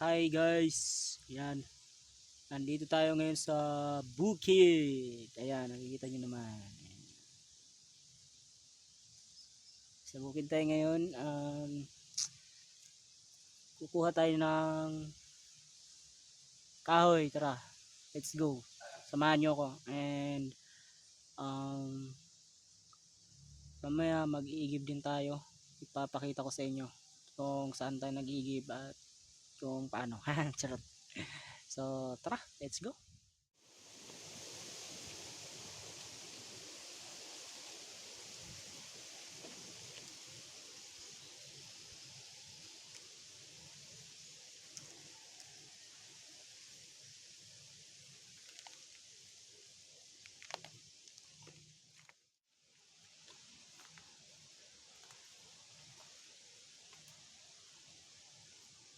Hi guys, yan. Nandito tayo ngayon sa bukid. Ayan, nakikita nyo naman. Sa bukid tayo ngayon. Kukuha tayo ng kahoy. Tara, let's go. Samahan nyo ako. And mamaya mag-iigib din tayo. Ipapakita ko sa inyo kung saan tayo nag-iigib at kung paano. Charot. So tara, let's go.